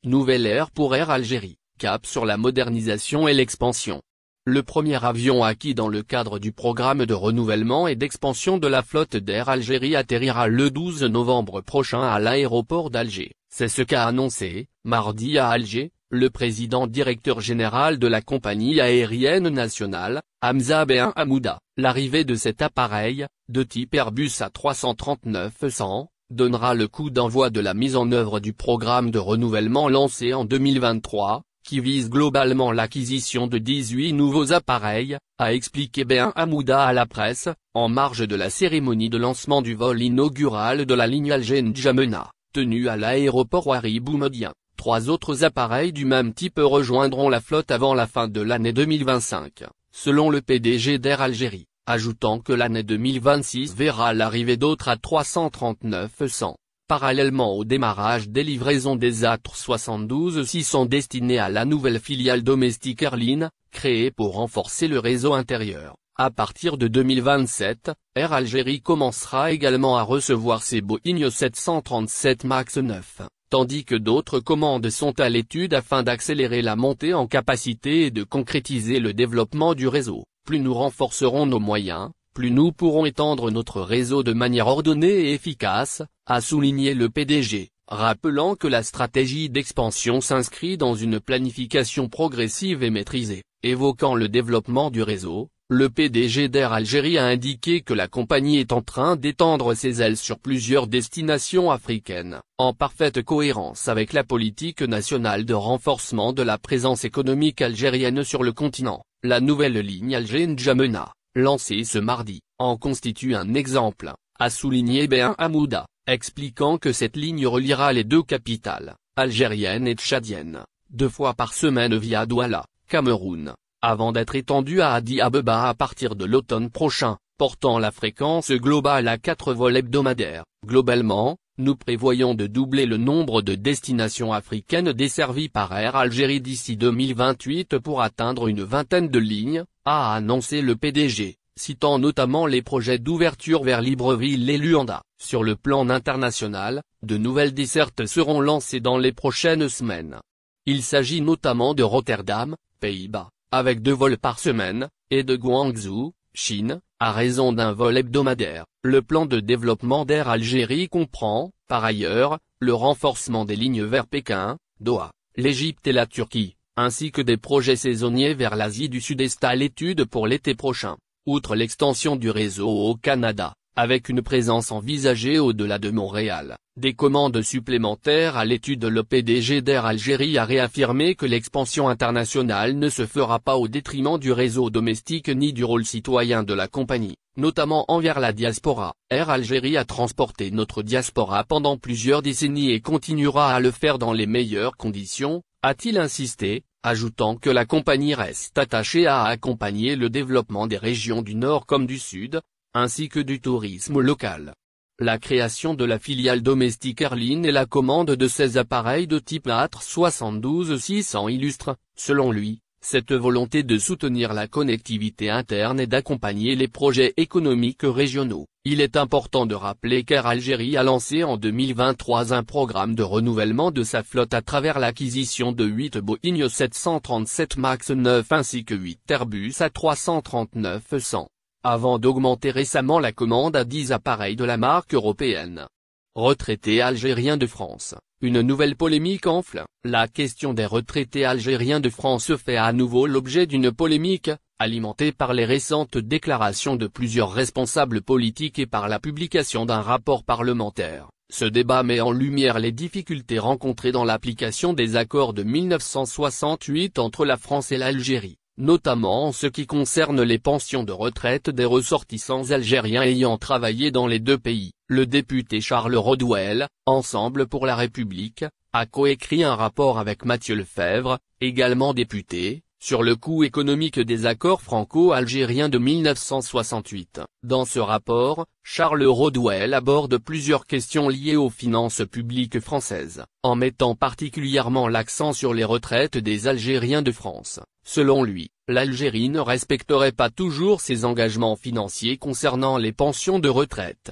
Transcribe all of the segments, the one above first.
Nouvelle ère pour Air Algérie, cap sur la modernisation et l'expansion. Le premier avion acquis dans le cadre du programme de renouvellement et d'expansion de la flotte d'Air Algérie atterrira le 12 novembre prochain à l'aéroport d'Alger. C'est ce qu'a annoncé, mardi à Alger, le président directeur général de la compagnie aérienne nationale, Hamza Ben Hamouda. L'arrivée de cet appareil, de type Airbus A330-900, donnera le coup d'envoi de la mise en œuvre du programme de renouvellement lancé en 2023, qui vise globalement l'acquisition de 18 nouveaux appareils, a expliqué Ben Hamouda à la presse, en marge de la cérémonie de lancement du vol inaugural de la ligne Alger-N'Djamena, tenue à l'aéroport Ouari Boumediene. 3 autres appareils du même type rejoindront la flotte avant la fin de l'année 2025, selon le PDG d'Air Algérie, ajoutant que l'année 2026 verra l'arrivée d'autres A330-900. Parallèlement au démarrage des livraisons des A372-600 destinés à la nouvelle filiale Domestic Airlines, créée pour renforcer le réseau intérieur. À partir de 2027, Air Algérie commencera également à recevoir ses Boeing 737 MAX 9, tandis que d'autres commandes sont à l'étude afin d'accélérer la montée en capacité et de concrétiser le développement du réseau. Plus nous renforcerons nos moyens, plus nous pourrons étendre notre réseau de manière ordonnée et efficace, a souligné le PDG, rappelant que la stratégie d'expansion s'inscrit dans une planification progressive et maîtrisée. Évoquant le développement du réseau, le PDG d'Air Algérie a indiqué que la compagnie est en train d'étendre ses ailes sur plusieurs destinations africaines, en parfaite cohérence avec la politique nationale de renforcement de la présence économique algérienne sur le continent. La nouvelle ligne Alger-N'Djamena, lancée ce mardi, en constitue un exemple, a souligné Ben Hamouda, expliquant que cette ligne reliera les deux capitales, algérienne et tchadienne, 2 fois par semaine via Douala, Cameroun, avant d'être étendue à Addis Abeba à partir de l'automne prochain, portant la fréquence globale à 4 vols hebdomadaires. Globalement, nous prévoyons de doubler le nombre de destinations africaines desservies par Air Algérie d'ici 2028 pour atteindre une vingtaine de lignes, a annoncé le PDG, citant notamment les projets d'ouverture vers Libreville et Luanda. Sur le plan international, de nouvelles dessertes seront lancées dans les prochaines semaines. Il s'agit notamment de Rotterdam, Pays-Bas, avec 2 vols par semaine, et de Guangzhou, Chine, à raison d'un vol hebdomadaire. Le plan de développement d'Air Algérie comprend, par ailleurs, le renforcement des lignes vers Pékin, Doha, l'Égypte et la Turquie, ainsi que des projets saisonniers vers l'Asie du Sud-Est à l'étude pour l'été prochain. Outre l'extension du réseau au Canada, avec une présence envisagée au-delà de Montréal, des commandes supplémentaires à l'étude. Le PDG d'Air Algérie a réaffirmé que l'expansion internationale ne se fera pas au détriment du réseau domestique ni du rôle citoyen de la compagnie, notamment envers la diaspora. Air Algérie a transporté notre diaspora pendant plusieurs décennies et continuera à le faire dans les meilleures conditions, a-t-il insisté, ajoutant que la compagnie reste attachée à accompagner le développement des régions du Nord comme du Sud, ainsi que du tourisme local. La création de la filiale Domestic Airlines et la commande de 16 appareils de type A312-600 illustrent, selon lui, cette volonté de soutenir la connectivité interne et d'accompagner les projets économiques régionaux. Il est important de rappeler qu'Air Algérie a lancé en 2023 un programme de renouvellement de sa flotte à travers l'acquisition de 8 Boeing 737 MAX 9 ainsi que 8 Airbus A330-900. Avant d'augmenter récemment la commande à 10 appareils de la marque européenne. Retraités algériens de France, une nouvelle polémique enfle. La question des retraités algériens de France fait à nouveau l'objet d'une polémique, alimentée par les récentes déclarations de plusieurs responsables politiques et par la publication d'un rapport parlementaire. Ce débat met en lumière les difficultés rencontrées dans l'application des accords de 1968 entre la France et l'Algérie, notamment en ce qui concerne les pensions de retraite des ressortissants algériens ayant travaillé dans les deux pays. Le député Charles Rodwell, Ensemble pour la République, a coécrit un rapport avec Mathieu Lefebvre, également député, sur le coût économique des accords franco-algériens de 1968. Dans ce rapport, Charles Rodwell aborde plusieurs questions liées aux finances publiques françaises, en mettant particulièrement l'accent sur les retraites des Algériens de France. Selon lui, l'Algérie ne respecterait pas toujours ses engagements financiers concernant les pensions de retraite.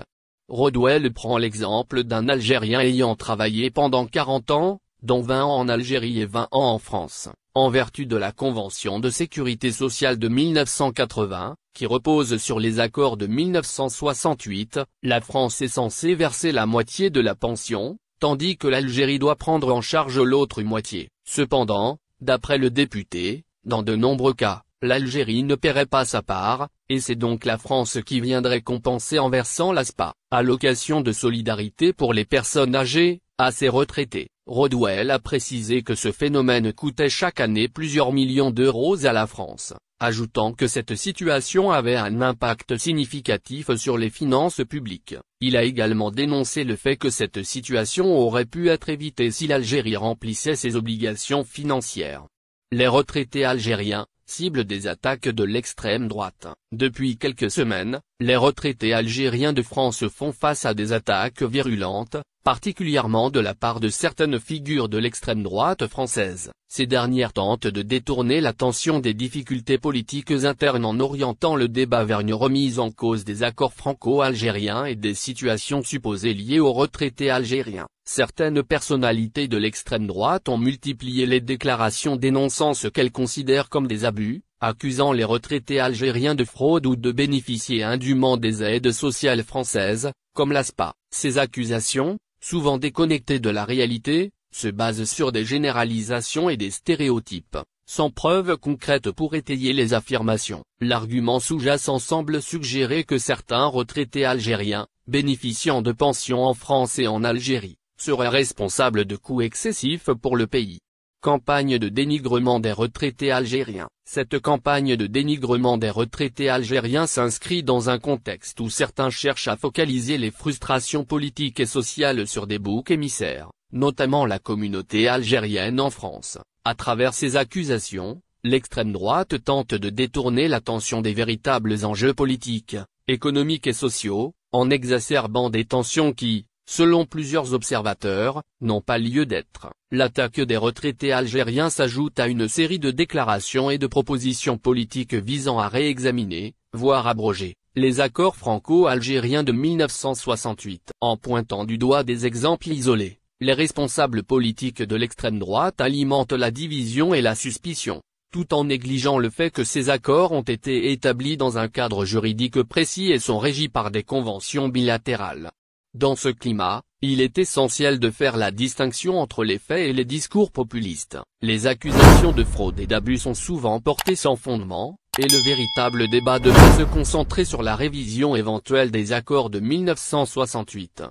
Rodwell prend l'exemple d'un Algérien ayant travaillé pendant 40 ans, dont 20 ans en Algérie et 20 ans en France, en vertu de la Convention de sécurité sociale de 1980, qui repose sur les accords de 1968, la France est censée verser la moitié de la pension, tandis que l'Algérie doit prendre en charge l'autre moitié. Cependant, d'après le député, dans de nombreux cas, l'Algérie ne paierait pas sa part, et c'est donc la France qui viendrait compenser en versant l'ASPA, allocation de solidarité pour les personnes âgées, à ses retraités. Rodwell a précisé que ce phénomène coûtait chaque année plusieurs millions d'euros à la France, ajoutant que cette situation avait un impact significatif sur les finances publiques. Il a également dénoncé le fait que cette situation aurait pu être évitée si l'Algérie remplissait ses obligations financières. Les retraités algériens, cible des attaques de l'extrême droite. Depuis quelques semaines, les retraités algériens de France font face à des attaques virulentes, particulièrement de la part de certaines figures de l'extrême droite française. Ces dernières tentent de détourner l'attention des difficultés politiques internes en orientant le débat vers une remise en cause des accords franco-algériens et des situations supposées liées aux retraités algériens. Certaines personnalités de l'extrême droite ont multiplié les déclarations dénonçant ce qu'elles considèrent comme des abus, accusant les retraités algériens de fraude ou de bénéficier indûment des aides sociales françaises, comme l'ASPA. Ces accusations, souvent déconnectées de la réalité, se basent sur des généralisations et des stéréotypes, sans preuve concrète pour étayer les affirmations. L'argument sous-jacent semble suggérer que certains retraités algériens, bénéficiant de pensions en France et en Algérie, seraient responsables de coûts excessifs pour le pays. Campagne de dénigrement des retraités algériens. Cette campagne de dénigrement des retraités algériens s'inscrit dans un contexte où certains cherchent à focaliser les frustrations politiques et sociales sur des boucs émissaires, notamment la communauté algérienne en France. À travers ces accusations, l'extrême droite tente de détourner l'attention des véritables enjeux politiques, économiques et sociaux, en exacerbant des tensions qui, selon plusieurs observateurs, n'ont pas lieu d'être. L'attaque des retraités algériens s'ajoute à une série de déclarations et de propositions politiques visant à réexaminer, voire abroger, les accords franco-algériens de 1968. En pointant du doigt des exemples isolés, les responsables politiques de l'extrême droite alimentent la division et la suspicion, tout en négligeant le fait que ces accords ont été établis dans un cadre juridique précis et sont régis par des conventions bilatérales. Dans ce climat, il est essentiel de faire la distinction entre les faits et les discours populistes. Les accusations de fraude et d'abus sont souvent portées sans fondement, et le véritable débat devrait se concentrer sur la révision éventuelle des accords de 1968.